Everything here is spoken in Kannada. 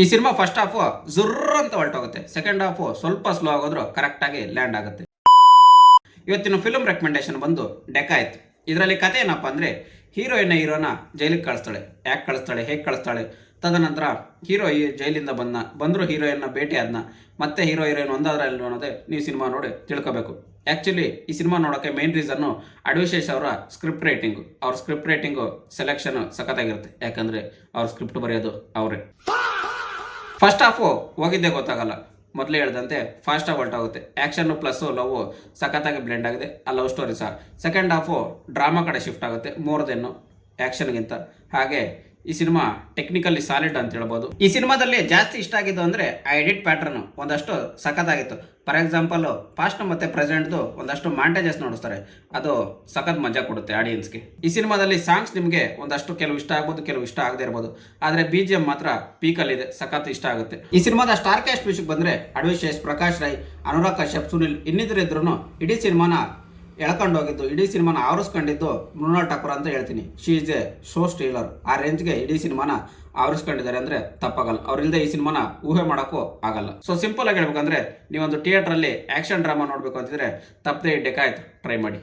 ಈ ಸಿನಿಮಾ ಫಸ್ಟ್ ಹಾಫ್ ಜುರ್ರ್ ಅಂತ ಹೊರಟೋಗುತ್ತೆ, ಸೆಕೆಂಡ್ ಹಾಫ್ ಸ್ವಲ್ಪ ಸ್ಲೋ ಆಗೋದ್ರು ಕರೆಕ್ಟ್ ಆಗಿ ಲ್ಯಾಂಡ್ ಆಗುತ್ತೆ. ಇವತ್ತಿನ ಫಿಲ್ಮ್ ರೆಕಮೆಂಡೇಶನ್ ಬಂದು ಡೆಕಾಯ್ತು. ಇದರಲ್ಲಿ ಕತೆ ಏನಪ್ಪ ಅಂದರೆ, ಹೀರೋನ ಜೈಲಿಗೆ ಕಳಿಸ್ತಾಳೆ. ಯಾಕೆ ಕಳಿಸ್ತಾಳೆ, ಹೇಗೆ ಕಳಿಸ್ತಾಳೆ, ತದನಂತರ ಹೀರೋ ಈ ಜೈಲಿಂದ ಬಂದರೂ ಹೀರೋಯಿನ್ನ ಭೇಟಿ ಆದ್ನ, ಮತ್ತೆ ಹೀರೋಯಿನ್ ಒಂದಾದ್ರಲ್ಲಿ ಅನ್ನೋದೇ ನೀವು ಸಿನಿಮಾ ನೋಡಿ ತಿಳ್ಕೋಬೇಕು. ಆ್ಯಕ್ಚುಲಿ ಈ ಸಿನಿಮಾ ನೋಡೋಕ್ಕೆ ಮೇನ್ ರೀಸನ್ನು ಅಡ್ವಿಶೇಷ್ ಅವರ ಸ್ಕ್ರಿಪ್ಟ್ ರೈಟಿಂಗು. ಅವ್ರ ಸ್ಕ್ರಿಪ್ಟ್ ರೈಟಿಂಗು ಸೆಲೆಕ್ಷನ್ ಸಖತ್ತಾಗಿರುತ್ತೆ, ಯಾಕಂದರೆ ಅವ್ರ ಸ್ಕ್ರಿಪ್ಟ್ ಬರೆಯೋದು ಅವರೇ. ಫಸ್ಟ್ ಹಾಫು ಹೋಗಿದ್ದೇ ಗೊತ್ತಾಗಲ್ಲ, ಮೊದಲೇ ಹೇಳ್ದಂತೆ ಫಾಸ್ಟಾಗಿ ಹೊರಟಾಗುತ್ತೆ. ಆ್ಯಕ್ಷನ್ನು ಪ್ಲಸ್ಸು ಲವ್ ಸಖತ್ತಾಗಿ ಬ್ಲೆಂಡ್ ಆಗಿದೆ, ಆ ಲವ್ ಸ್ಟೋರಿ ಸಹ. ಸೆಕೆಂಡ್ ಹಾಫು ಡ್ರಾಮಾ ಕಡೆ ಶಿಫ್ಟ್ ಆಗುತ್ತೆ ಮೋರ್ ದೆನ್ನು ಆ್ಯಕ್ಷನ್ಗಿಂತ. ಹಾಗೆ ಈ ಸಿನಿಮಾ ಟೆಕ್ನಿಕಲಿ ಸಾಲಿಡ್ ಅಂತ ಹೇಳ್ಬೋದು. ಈ ಸಿನಿಮಾದಲ್ಲಿ ಜಾಸ್ತಿ ಇಷ್ಟ ಆಗಿದ್ದು ಅಂದರೆ ಆ ಎಡಿಟ್ ಪ್ಯಾಟ್ರನ್ ಒಂದಷ್ಟು ಸಖತ್ತಾಗಿತ್ತು. ಫಾರ್ ಎಕ್ಸಾಂಪಲ್ ಪಾಸ್ಟ್ ಮತ್ತು ಪ್ರೆಸೆಂಟ್ದು ಒಂದಷ್ಟು ಮಾಂಟೇಜಸ್ ನೋಡಿಸ್ತಾರೆ, ಅದು ಸಖತ್ ಮಜಾ ಕೊಡುತ್ತೆ ಆಡಿಯನ್ಸ್ಗೆ. ಈ ಸಿನಿಮಾದಲ್ಲಿ ಸಾಂಗ್ಸ್ ನಿಮಗೆ ಒಂದಷ್ಟು ಕೆಲವು ಇಷ್ಟ ಆಗ್ಬೋದು, ಕೆಲವು ಇಷ್ಟ ಆಗದೆ ಇರ್ಬೋದು, ಆದರೆ BGM ಮಾತ್ರ ಪೀಕಲ್ಲಿದೆ, ಸಖತ್ ಇಷ್ಟ ಆಗುತ್ತೆ. ಈ ಸಿನಿಮಾದ ಸ್ಟಾರ್ ಕ್ಯಾಸ್ಟ್ ವಿಷಯಕ್ಕೆ ಬಂದರೆ ಅಡ್ವಿಶೇಷ್, ಪ್ರಕಾಶ್ ರೈ, ಅನುರಾಗ್ ಕಶ್ಯಪ್, ಸುನಿಲ್ ಇನ್ನಿದ್ರಿದ್ರು ಇಡೀ ಸಿನಿಮಾನ ಎಳ್ಕೊಂಡು ಹೋಗಿದ್ದು, ಇಡೀ ಸಿನಿಮಾನ ಆವರಿಸ್ಕೊಂಡಿದ್ದು ಮೃಣಾಲ್ ಠಾಕೂರ್ ಅಂತ ಹೇಳ್ತೀನಿ. She is A show stealer. ಆ ರೇಂಜ್ಗೆ ಇಡೀ ಸಿನಿಮಾನ ಆವರಿಸ್ಕೊಂಡಿದ್ದಾರೆ ಅಂದರೆ ತಪ್ಪಾಗಲ್ಲ. ಅವರಿಲ್ಲದೆ ಈ ಸಿನಿಮಾನ ಊಹೆ ಮಾಡೋಕ್ಕೂ ಆಗಲ್ಲ. ಸೊ ಸಿಂಪಲ್ ಆಗಿ ಹೇಳ್ಬೇಕಂದ್ರೆ, ನೀವೊಂದು ಥಿಯೇಟ್ರಲ್ಲಿ ಆ್ಯಕ್ಷನ್ ಡ್ರಾಮಾ ನೋಡಬೇಕು ಅಂತಿದ್ರೆ ತಪ್ಪದೆ ಡೆಕಾಯ್ತು ಟ್ರೈ ಮಾಡಿ.